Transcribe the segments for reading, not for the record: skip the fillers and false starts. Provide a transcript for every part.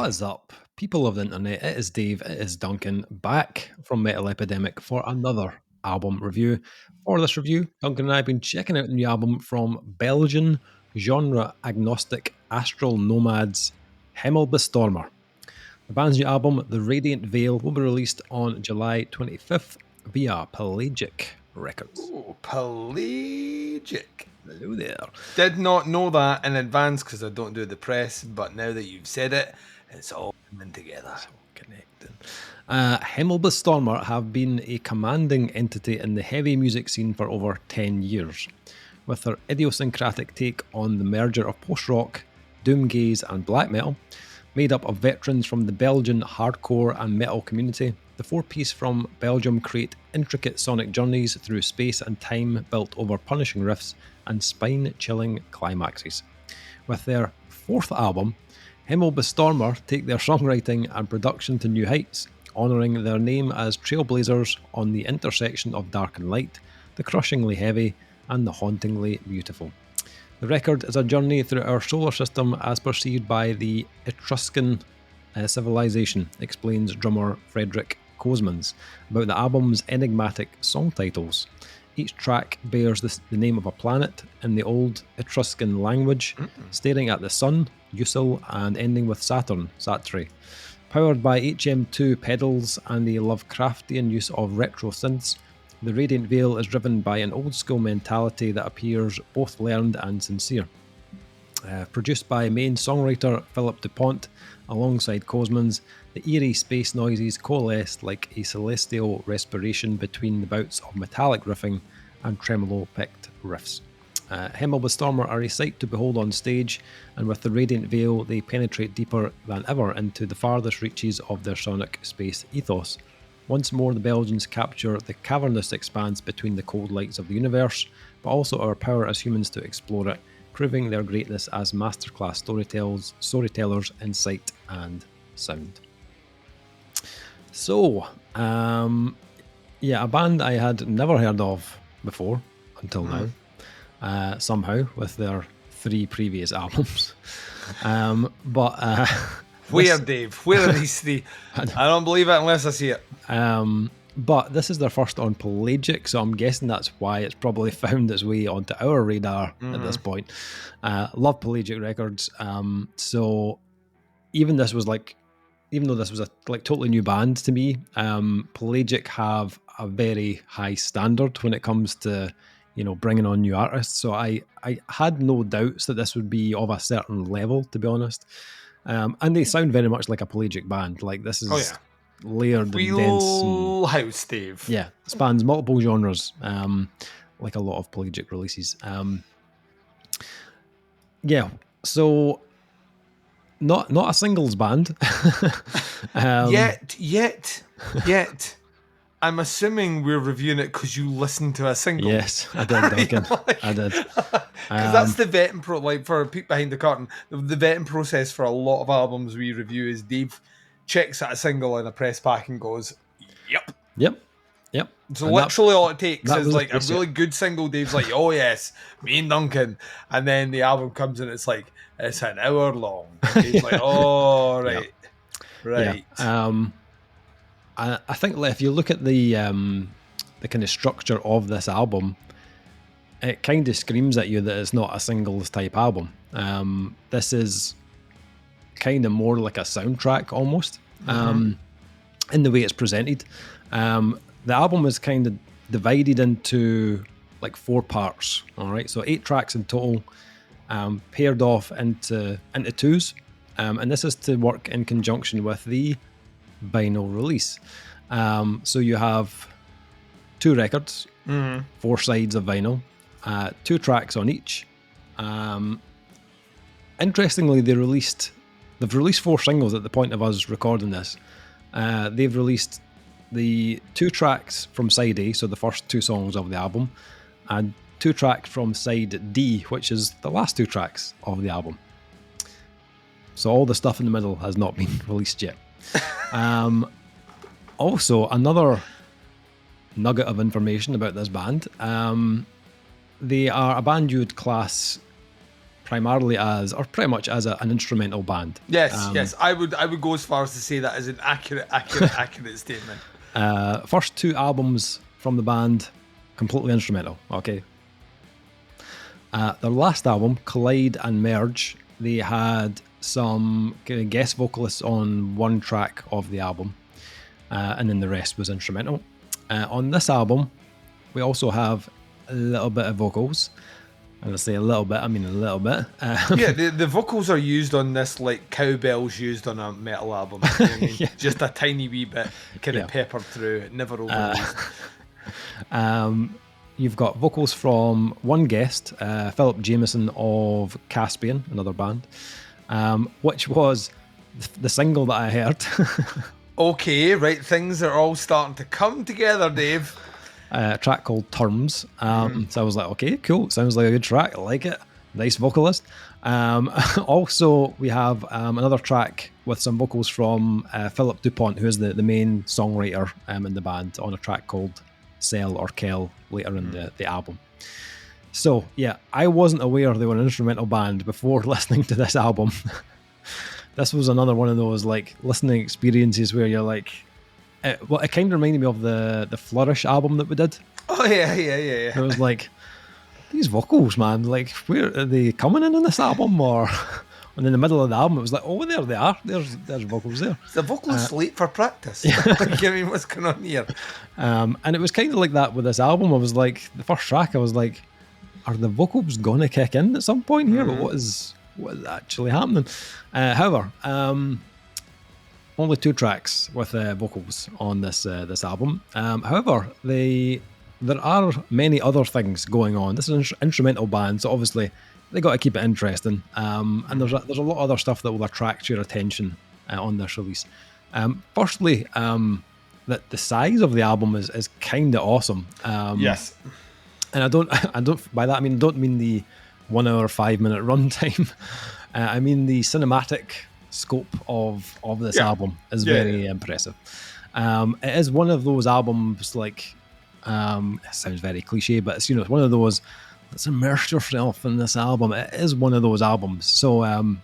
What's up, people of the internet? It is Dave, it is Duncan, back from Metal Epidemic for another album review. For this review, Duncan and I have been checking out the new album from Belgian genre-agnostic astral nomads, Hemelbestormer. The band's new album, The Radiant Veil, will be released on July 25th via Pelagic Records. Ooh, Pelagic. Hello there. Did not know that in advance because I don't do the press, but now that you've said it, it's all coming together. It's all connected. Hemelbestormer have been a commanding entity in the heavy music scene for over 10 years. With their idiosyncratic take on the merger of post-rock, doomgaze and black metal, made up of veterans from the Belgian hardcore and metal community, the four-piece from Belgium create intricate sonic journeys through space and time built over punishing riffs and spine-chilling climaxes. With their fourth album, Hemelbestormer take their songwriting and production to new heights, honouring their name as trailblazers on the intersection of dark and light, the crushingly heavy and the hauntingly beautiful. The record is a journey through our solar system as perceived by the Etruscan civilization, explains drummer Frederick Kozmans about the album's enigmatic song titles. Each track bears the name of a planet in the old Etruscan language, staring at the sun, Usul, and ending with Saturn, Satri. Powered by HM2 pedals and the Lovecraftian use of retro synths, The Radiant Veil is driven by an old-school mentality that appears both learned and sincere. Produced by main songwriter Philip DuPont, alongside Kozmans, the eerie space noises coalesced like a celestial respiration between the bouts of metallic riffing and tremolo-picked riffs. Hemelbestormer are a sight to behold on stage, and with The Radiant Veil they penetrate deeper than ever into the farthest reaches of their sonic space ethos. Once more the Belgians capture the cavernous expanse between the cold lights of the universe, but also our power as humans to explore it, proving their greatness as masterclass storytellers in sight and sound. So, a band I had never heard of before until now, somehow, with their 3 previous albums. Where, Dave? Where are these 3? I don't believe it unless I see it. But this is their first on Pelagic, so I'm guessing that's why it's probably found its way onto our radar at this point. Love Pelagic Records. So even though this was a totally new band to me, Pelagic have a very high standard when it comes to bringing on new artists. So I had no doubts that this would be of a certain level, to be honest. And they sound very much like a Pelagic band. Like this is layered and dense. Wheelhouse, Dave. Yeah, spans multiple genres, like a lot of Pelagic releases. So not a singles band. Yet. I'm assuming we're reviewing it because you listened to a single. Yes, I did, Duncan. I did. Because that's the vetting for people behind the curtain. The vetting process for a lot of albums we review is Dave checks at a single in a press pack and goes, Yep. So and literally all it takes is like a really good single. Dave's like, oh yes, me and Duncan. And then the album comes and it's like, it's an hour long. And Dave's like, oh, right. Yeah. I think if you look at the kind of structure of this album, it kind of screams at you that it's not a singles type album. This is kind of more like a soundtrack almost, in the way it's presented. The album is kind of divided into like 4 parts. All right, so 8 tracks in total, paired off into 2s, and this is to work in conjunction with the vinyl release. So you have 2 records, 4 sides of vinyl, 2 tracks on each. Interestingly, they've released 4 singles at the point of us recording this. They've released the 2 tracks from side A, so the first 2 songs of the album, and 2 tracks from side D, which is the last 2 tracks of the album. So all the stuff in the middle has not been released yet. Also, another nugget of information about this band. They are a band you would class primarily as, or pretty much as an instrumental band. Yes. I would go as far as to say that is an accurate statement. First 2 albums from the band, completely instrumental. Okay. Their last album, Collide and Merge, they had some guest vocalists on one track of the album, and then the rest was instrumental. On this album, we also have a little bit of vocals. And I say a little bit, I mean a little bit. The vocals are used on this like cowbells used on a metal album. You know what I mean? Just a tiny wee bit kind of peppered through, never overused. You've got vocals from one guest, Philip Jameson of Caspian, another band, which was the single that I heard. Okay, right, things are all starting to come together, Dave. A track called Terms. So I was like, okay, cool. Sounds like a good track. I like it. Nice vocalist. Also, we have another track with some vocals from Philip Dupont, who is the main songwriter in the band, on a track called Sell or Kell later in the album. So, yeah, I wasn't aware they were an instrumental band before listening to this album. This was another one of those like listening experiences where you're like, it kind of reminded me of the Flourish album that we did. Oh, yeah. It was like, these vocals, man, like, where are they coming in this album? Or, and in the middle of the album, it was like, oh, there they are. There's vocals there. Is the vocalist late for practice? Like, I mean, what's going on here? And it was kind of like that with this album. I was like, the first track, I was like, are the vocals going to kick in at some point here? But what is actually happening? However, only 2 tracks with vocals on this album. However, there are many other things going on. This is an instrumental band, so obviously they got to keep it interesting. And there's a lot of other stuff that will attract your attention on this release. Firstly, that the size of the album is kind of awesome. Yes. And I don't by that I don't mean the 1 hour 5 minute runtime. I mean the cinematic scope of this album is very impressive. It is one of those albums, like, it sounds very cliche, but it's, it's one of those, let's immerse yourself in this album. It is one of those albums. So I'm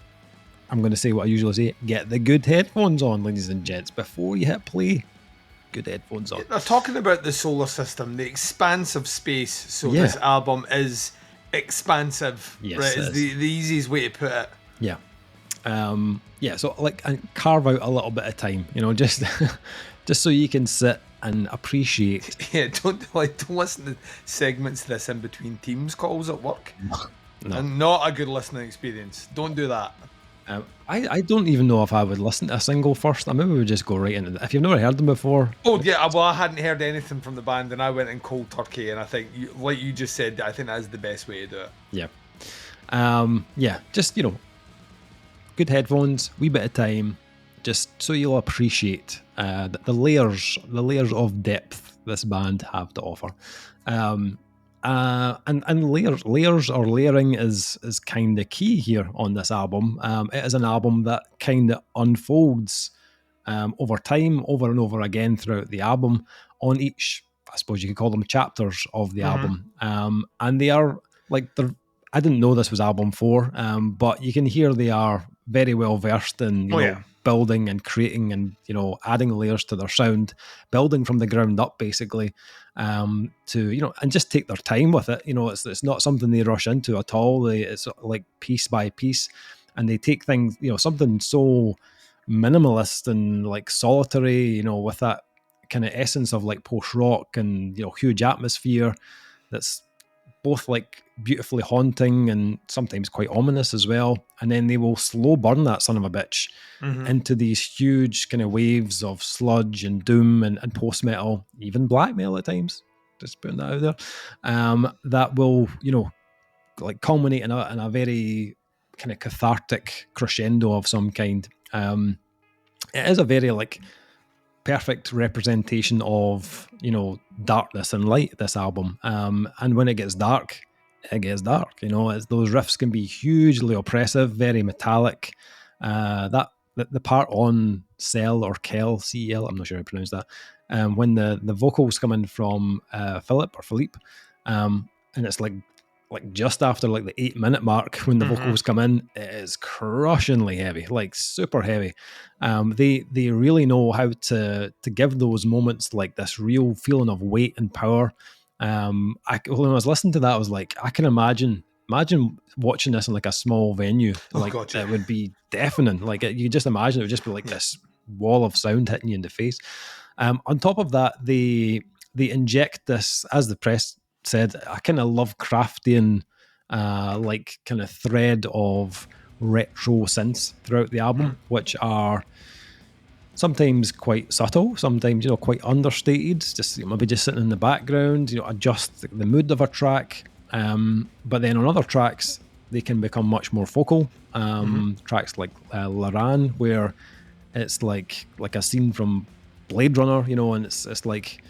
going to say what I usually say: get the good headphones on, ladies and gents, before you hit play. Good headphones on. They're talking about the solar system, the expanse of space. So this album is expansive. Yes, right? Is the easiest way to put it. Yeah. So like, and carve out a little bit of time, just so you can sit and appreciate. Yeah, don't listen to segments of this in between Teams calls at work. No. And not a good listening experience. Don't do that. I don't even know if I would listen to a single first. I maybe we would just go right into it. If you've never heard them before. Oh yeah, well I hadn't heard anything from the band and I went in cold turkey, and I think, like you just said, I think that's the best way to do it. Yeah. Just, good headphones, wee bit of time, just so you'll appreciate the layers of depth this band have to offer. And layers or layering is kind of key here on this album. It is an album that kind of unfolds over time, over and over again throughout the album, on each, I suppose you could call them chapters of the album. And they are like, I didn't know this was album 4, but you can hear they are very well versed in building and creating and adding layers to their sound, building from the ground up basically, to and just take their time with it. It's not something they rush into at all. It's like piece by piece, and they take things, something so minimalist and like solitary, with that kind of essence of like post rock and huge atmosphere that's both like beautifully haunting and sometimes quite ominous as well. And then they will slow burn that son of a bitch into these huge kind of waves of sludge and doom and post-metal, even black metal at times, just putting that out there, that will, like culminate in a very kind of cathartic crescendo of some kind. It is a very like perfect representation of darkness and light, this album, and when it gets dark, it's those riffs can be hugely oppressive, very metallic. That the part on Cell or Kell, C-E-L, I'm not sure how to pronounce that, when the vocals come in from Philippe, and it's like like just after like the 8-minute mark when the vocals come in, it is crushingly heavy, like super heavy. They really know how to give those moments like this real feeling of weight and power. When I was listening to that, I was like, I can imagine watching this in like a small venue. It would be deafening. Like you just imagine it would just be like this wall of sound hitting you in the face. On top of that, they inject this, as the press said, a kind of Lovecraftian like kind of thread of retro synths throughout the album, which are sometimes quite subtle, sometimes quite understated, just maybe just sitting in the background, adjust the mood of a track. But then on other tracks, they can become much more focal. Tracks like Laran, where it's like a scene from Blade Runner, and it's like,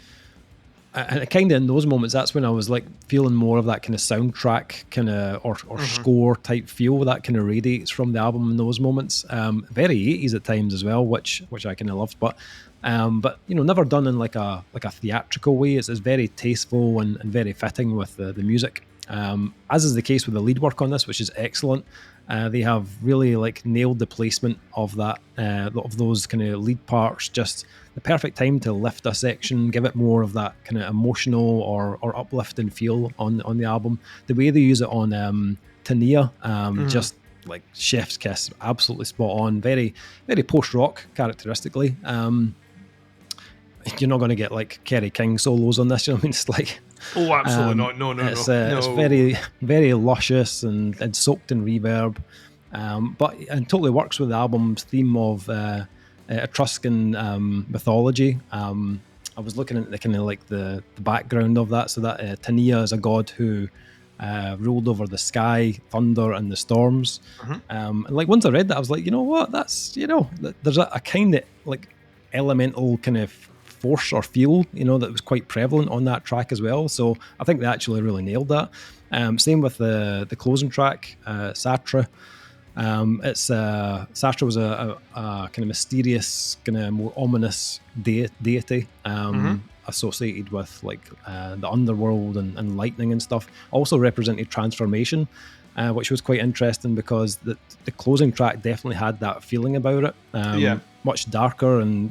and kind of in those moments, that's when I was like feeling more of that kind of soundtrack kind of or score type feel that kind of radiates from the album in those moments. Very 80s at times as well, which I kind of loved, but never done in like a theatrical way. It's very tasteful and very fitting with the music. As is the case with the lead work on this, which is excellent. They have really like nailed the placement of that of those kind of lead parts, just the perfect time to lift a section, give it more of that kind of emotional or uplifting feel on the album. The way they use it on Tania, just like chef's kiss, absolutely spot on. Very, very post-rock characteristically. You're not going to get like Kerry King solos on this, I mean? It's like, oh, absolutely not. No. It's very, very luscious and soaked in reverb, but it totally works with the album's theme of Etruscan mythology. I was looking at the kind of like the background of that, so that Tania is a god who ruled over the sky, thunder, and the storms. And like once I read that, I was like, you know what? That's there's a kind of like elemental kind of force or feel, that was quite prevalent on that track as well. So I think they actually really nailed that. Same with the closing track, Satra. Satra was a kind of mysterious, kind of more ominous deity associated with like the underworld and lightning and stuff. Also represented transformation, which was quite interesting because the closing track definitely had that feeling about it. Much darker, and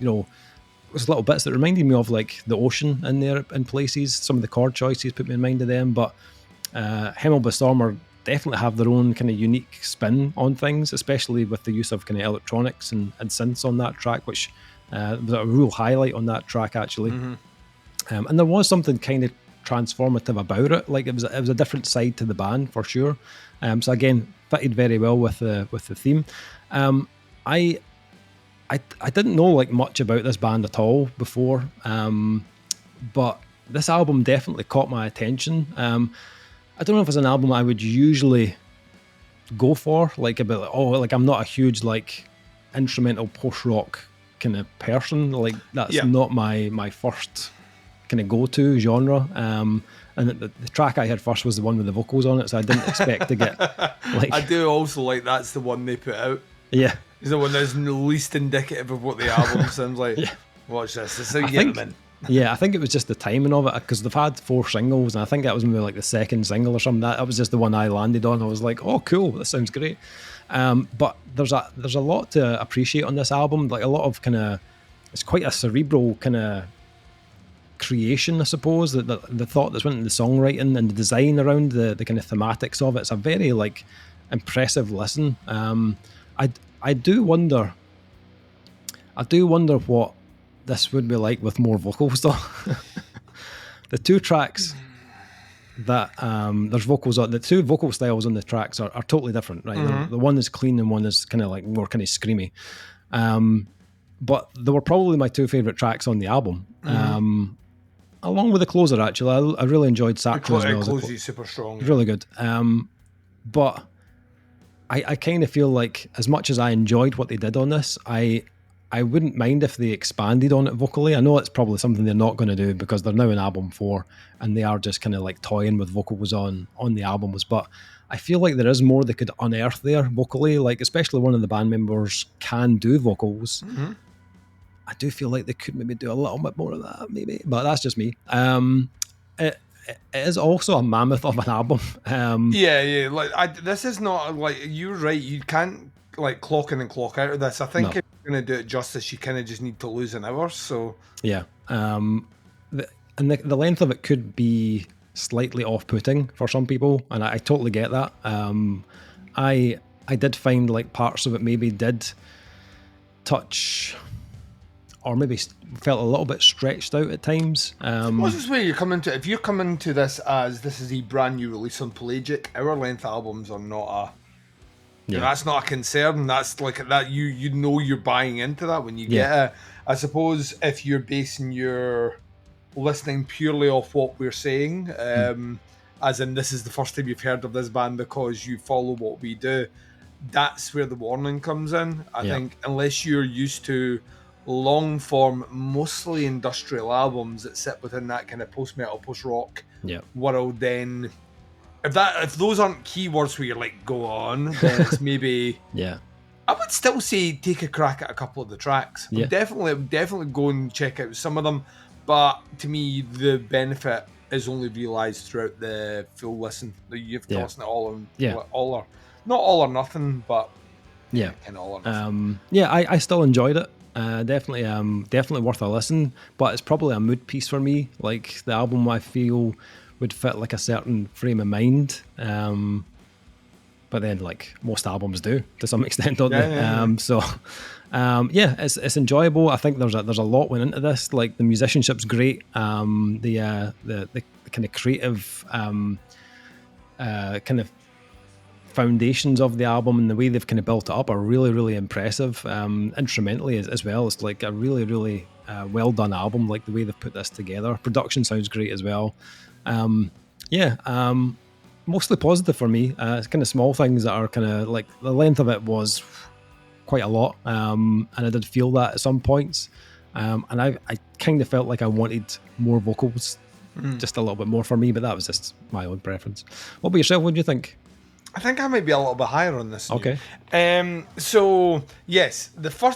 there's little bits that reminded me of like the ocean in there in places. Some of the chord choices put me in mind of them, but Hemelbestormer definitely have their own kind of unique spin on things, especially with the use of kind of electronics and synths on that track, which was a real highlight on that track actually. And there was something kind of transformative about it, like it was a different side to the band for sure. So again, fitted very well with the theme. I didn't know like much about this band at all before, but this album definitely caught my attention. I don't know if it's an album I would usually go for, like a bit like I'm not a huge like instrumental post-rock kind of person. Like that's not my first kind of go-to genre. And the track I heard first was the one with the vocals on it, so I didn't expect to get like. I do also like that's the one they put out. Yeah. It's the one that's least indicative of what the album sounds like. Watch this. This is how you get them in. Yeah, I think it was just the timing of it, because they've had 4 singles, and I think that was maybe like the second single or something. That was just the one I landed on. I was like, oh, cool, that sounds great. But there's a lot to appreciate on this album. Like a lot of kind of, it's quite a cerebral kind of creation, I suppose. The thought that's went into the songwriting and the design around the kind of thematics of it. It's a very like impressive listen. I do wonder what this would be like with more vocals though. The 2 tracks that there's vocals on, the 2 vocal styles on the tracks are totally different, right? The one is clean and one is kind of like more kind of screamy. But they were probably my 2 favorite tracks on the album. Along with the closer, actually. I really enjoyed Satra as well. The closer is super strong. Really good. But I kind of feel like as much as I enjoyed what they did on this, I wouldn't mind if they expanded on it vocally. I know it's probably something they're not going to do because they're now in album 4 and they are just kind of like toying with vocals on the albums. But I feel like there is more they could unearth there vocally, like especially one of the band members can do vocals. I do feel like they could maybe do a little bit more of that, maybe, but that's just me. it is also a mammoth of an album. Yeah. Like this is not like, you're right. You can't like clock in and clock out of this. I think if you're going to do it justice, you kind of just need to lose an hour. So yeah, the length of it could be slightly off-putting for some people, and I totally get that. I did find like parts of it maybe did touch, or maybe felt a little bit stretched out at times. What's this way you're coming to? If you're coming to this as this is a brand new release on Pelagic, hour-length albums are not a. Yeah. That's not a concern. That's like that. You know you're buying into that when you get it. I suppose if you're basing your listening purely off what we're saying, as in this is the first time you've heard of this band because you follow what we do, that's where the warning comes in. I think unless you're used to long form, mostly industrial albums that sit within that kind of post metal, post rock world, then if those aren't keywords where you're like, go on, then it's maybe I would still say take a crack at a couple of the tracks. Definitely go and check out some of them. But to me, the benefit is only realised throughout the full listen. You have to listen to all or not all or nothing, but kind of all or nothing. I still enjoyed it. Definitely worth a listen. But it's probably a mood piece for me. Like the album, I feel would fit like a certain frame of mind. But then, like most albums do to some extent, don't they? So. It's enjoyable. I think there's a lot went into this. Like the musicianship's great. The kind of creative kind of foundations of the album and the way they've kind of built it up are really, really impressive. Instrumentally as well, it's like a really, really well done album. Like the way they've put this together. Production sounds great as well. Mostly positive for me. It's kind of small things that are kind of like the length of it was quite a lot, and I did feel that at some points, and I kind of felt like I wanted more vocals, just a little bit more for me, but that was just my own preference. What about yourself? What do you think? I think I might be a little bit higher on this. Okay. So yes,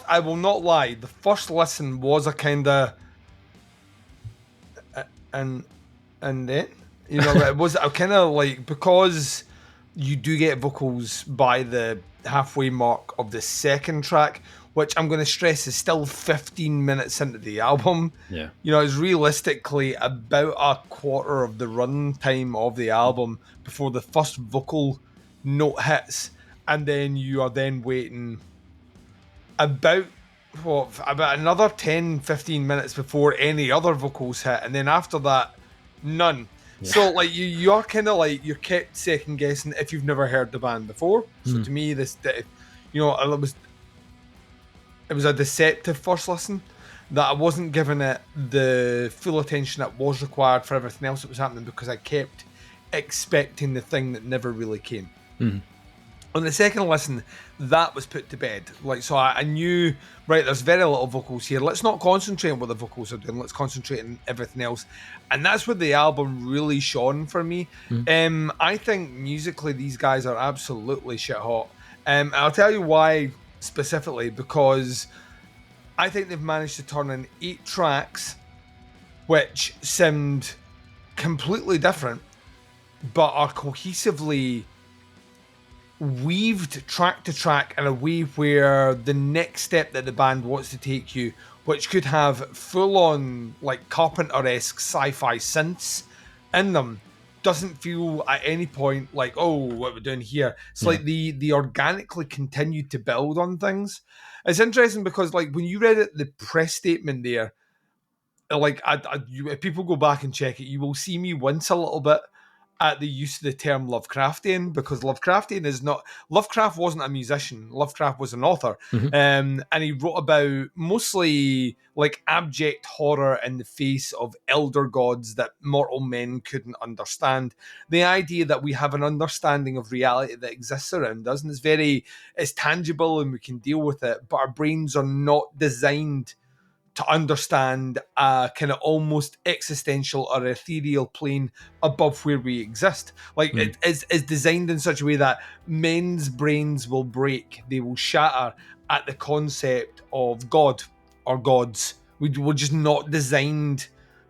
I will not lie, the first listen was a kind of and then it was a kind of like, because you do get vocals by the halfway mark of the second track, which I'm going to stress is still 15 minutes into the album. It's realistically about a quarter of the run time of the album before the first vocal note hits, and then you are then waiting about another 10-15 minutes before any other vocals hit, and then after that none. So like you are kind of like, you're kept second guessing if you've never heard the band before. So to me, it was a deceptive first listen, that I wasn't giving it the full attention that was required for everything else that was happening, because I kept expecting the thing that never really came. On the second listen, that was put to bed. Like, so I knew, right, there's very little vocals here. Let's not concentrate on what the vocals are doing. Let's concentrate on everything else. And that's where the album really shone for me. I think musically, these guys are absolutely shit hot. I'll tell you why specifically, because I think they've managed to turn in 8 tracks, which seemed completely different, but are cohesively weaved track to track in a way where the next step that the band wants to take you, which could have full-on like Carpenter-esque sci-fi synths in them, doesn't feel at any point like, oh, what we're doing here. It's like they organically continued to build on things. It's interesting because like when you read it, the press statement there, like if people go back and check it, you will see me wince a little bit at the use of the term Lovecraftian, because Lovecraft wasn't a musician. Lovecraft was an author. And he wrote about mostly like abject horror in the face of elder gods that mortal men couldn't understand. The idea that we have an understanding of reality that exists around us, and it's tangible and we can deal with it, but our brains are not designed to understand a kind of almost existential or ethereal plane above where we exist. Like it is designed in such a way that men's brains will break, they will shatter at the concept of God or gods. We're just not designed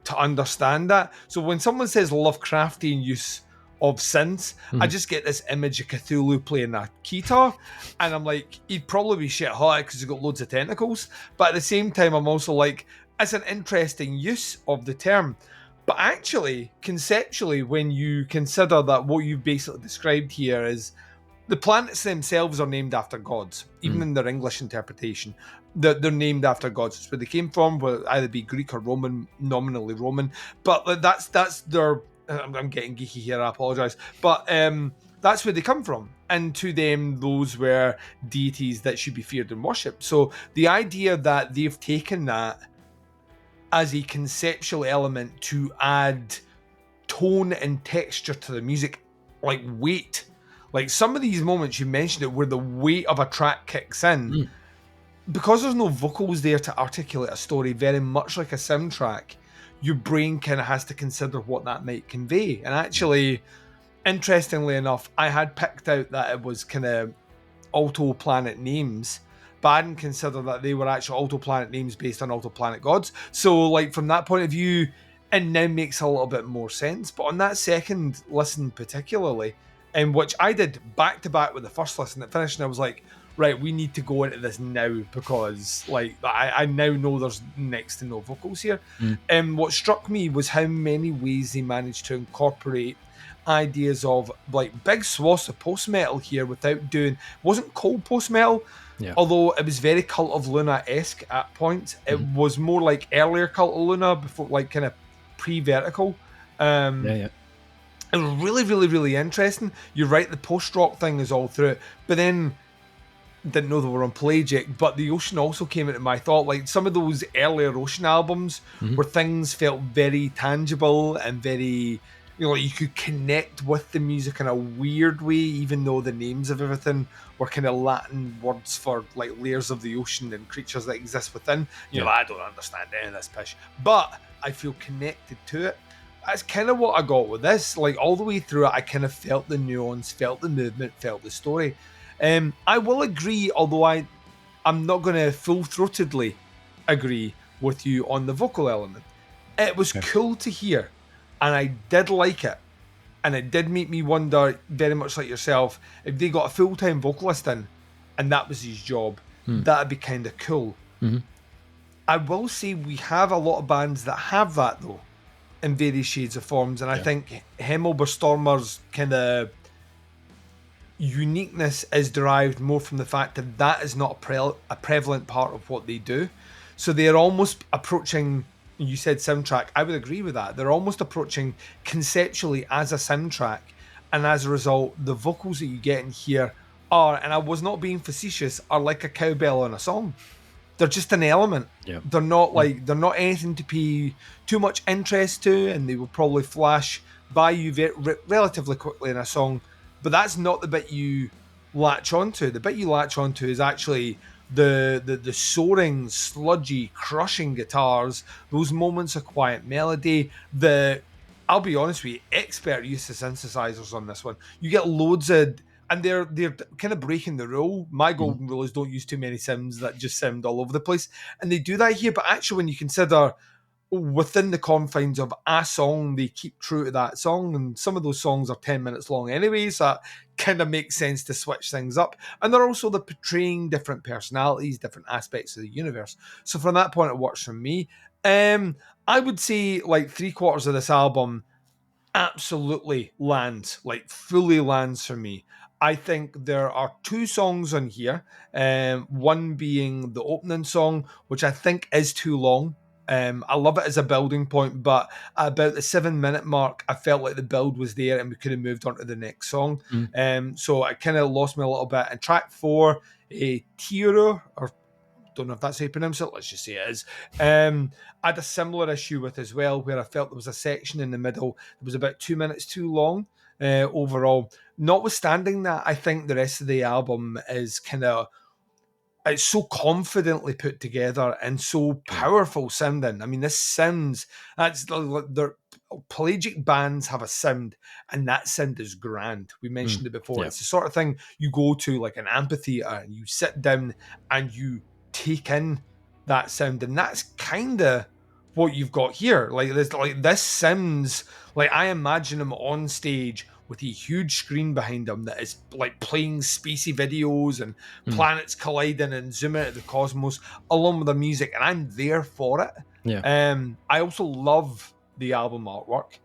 to understand that. So when someone says Lovecraftian use of synths, I just get this image of Cthulhu playing a guitar, and I'm like, he'd probably be shit hot because he's got loads of tentacles. But at the same time, I'm also like, it's an interesting use of the term. But actually, conceptually, when you consider that what you've basically described here is the planets themselves are named after gods, even in their English interpretation. They're named after gods. It's where they came from, whether either be Greek or Roman, nominally Roman. But that's their... I'm getting geeky here, I apologise. But that's where they come from. And to them, those were deities that should be feared and worshipped. So the idea that they've taken that as a conceptual element to add tone and texture to the music, like weight. Like some of these moments you mentioned it where the weight of a track kicks in. Because there's no vocals there to articulate a story, very much like a soundtrack, your brain kind of has to consider what that might convey. And actually, interestingly enough, I had picked out that it was kind of alto-planet names, but I hadn't considered that they were actual alto-planet names based on alto-planet gods. So, like, from that point of view, it now makes a little bit more sense. But on that second listen particularly, in which I did back-to-back with the first listen that finished, and I was like, right, we need to go into this now because, like, I now know there's next to no vocals here. And what struck me was how many ways they managed to incorporate ideas of, like, big swaths of post-metal here without doing... wasn't cold post-metal, although it was very Cult of Luna-esque at points. It was more like earlier Cult of Luna, before, like, kind of pre-vertical. It was really, really, really interesting. You're right, the post-rock thing is all through it. But then... didn't know they were on Pelagic, but the Ocean also came into my thought. Like some of those earlier Ocean albums where things felt very tangible and very, you know, you could connect with the music in a weird way, even though the names of everything were kind of Latin words for like layers of the ocean and creatures that exist within. You know, I don't understand any of this pish, but I feel connected to it. That's kind of what I got with this. Like all the way through it, I kind of felt the nuance, felt the movement, felt the story. I will agree, although I'm not going to full-throatedly agree with you on the vocal element. It was cool to hear, and I did like it. And it did make me wonder, very much like yourself, if they got a full-time vocalist in, and that was his job, that'd be kind of cool. I will say we have a lot of bands that have that, though, in various shades of forms, and I think Hemelbestormer's kind of uniqueness is derived more from the fact that that is not a prevalent part of what they do. So they're almost approaching, you said soundtrack, I would agree with that. They're almost approaching conceptually as a soundtrack, and as a result, the vocals that you get in here are, and I was not being facetious, are like a cowbell on a song. They're just an element. They're not like, they're not anything to pay too much interest to, and they will probably flash by you relatively quickly in a song. But that's not the bit you latch onto. The bit you latch onto is actually the soaring, sludgy, crushing guitars, those moments of quiet melody, I'll be honest with you, expert use of synthesizers on this one. You get loads of, and they're kind of breaking the rule. My golden rule is don't use too many sims that just sound all over the place. And they do that here, but actually when you consider within the confines of a song, they keep true to that song, and some of those songs are 10 minutes long anyway, so that kind of makes sense to switch things up. And they're also portraying different personalities, different aspects of the universe. So from that point, it works for me. I would say like 3/4 of this album absolutely lands, like fully lands for me. I think there are 2 songs on here, one being the opening song, which I think is too long. I love it as a building point, but at about the 7-minute mark, I felt like the build was there and we could have moved on to the next song. So I kind of lost me a little bit. And track 4, a Tiro, or don't know if that's how you pronounce it, let's just say it is. I had a similar issue with as well, where I felt there was a section in the middle that was about 2 minutes too long overall. Notwithstanding that, I think the rest of the album is kind of, it's so confidently put together and so powerful sounding. I mean, this sounds, their Pelagic bands have a sound, and that sound is grand. We mentioned it before. It's the sort of thing you go to like an amphitheater and you sit down and you take in that sound, and that's kind of what you've got here. Like this sounds like, I imagine him on stage with a huge screen behind him that is like playing spacey videos and planets colliding and zooming out of the cosmos along with the music, and I'm there for it. Yeah. I also love the album artwork,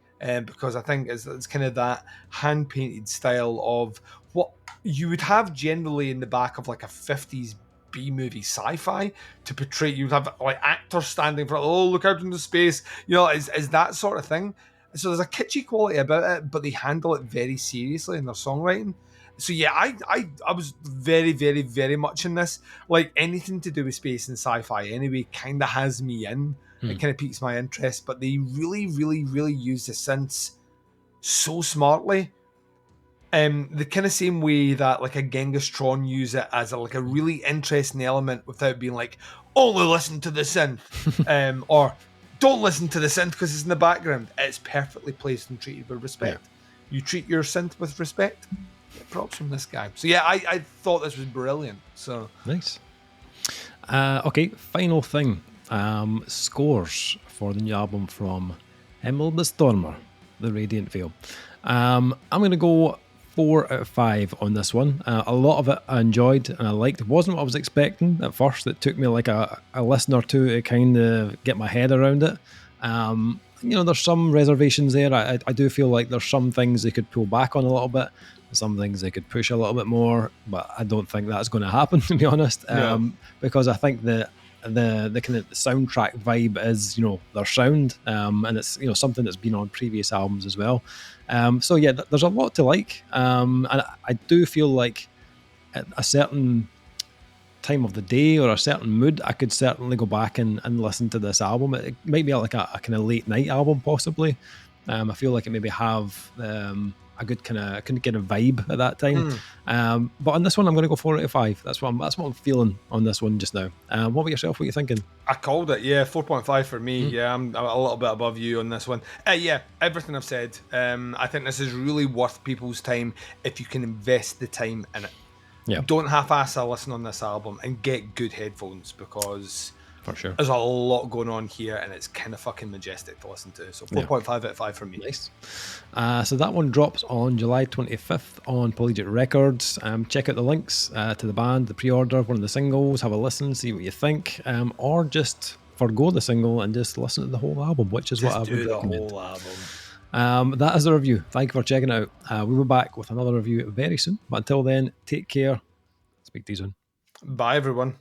because I think it's kind of that hand-painted style of what you would have generally in the back of like a 50s B-movie sci-fi to portray. You'd have like actors standing for, oh, look out into space, is that sort of thing. So there's a kitschy quality about it, but they handle it very seriously in their songwriting. So yeah, I was very, very, very much in this. Like anything to do with space and sci-fi anyway kind of has me in. It kind of piques my interest, but they really, really, really use the synths so smartly. The kind of same way that like a Genghis Tron use it as a really interesting element without being like, only listen to the synth, or don't listen to the synth because it's in the background. It's perfectly placed and treated with respect. Yeah. You treat your synth with respect. Props from this guy. So yeah, I thought this was brilliant. So nice. Okay, final thing. Scores for the new album from Hemelbestormer, The Radiant Veil. I'm going to go 4 out of 5 on this one. A lot of it I enjoyed and I liked. It wasn't what I was expecting at first. It took me like a listen or two to kind of get my head around it. There's some reservations there. I do feel like there's some things they could pull back on a little bit, some things they could push a little bit more, but I don't think that's going to happen, to be honest. Because I think the kind of soundtrack vibe is, their sound, and it's, something that's been on previous albums as well. So yeah, there's a lot to like, and I do feel like at a certain time of the day or a certain mood, I could certainly go back and listen to this album. It might be like a kind of late night album, possibly. I feel like it maybe have a good kind of vibe at that time. But on this one, I'm going to go 4 out of 5. That's what I'm feeling on this one just now. What about yourself? What are you thinking? I called it. Yeah, 4.5 for me. Yeah, I'm a little bit above you on this one. Yeah, everything I've said. I think this is really worth people's time if you can invest the time in it. Yeah. Don't half-ass a listen on this album and get good headphones, because for sure there's a lot going on here and it's kind of fucking majestic to listen to. So 4.5 out of 5 for me. Nice. So that one drops on July 25th on Pelagic Records. Check out the links to the band, the pre-order, one of the singles, have a listen, see what you think, or just forgo the single and just listen to the whole album, which is what I would recommend. The whole album. That is the review. Thank you for checking it out. We'll be back with another review very soon. But until then, take care. Speak to you soon. Bye, everyone.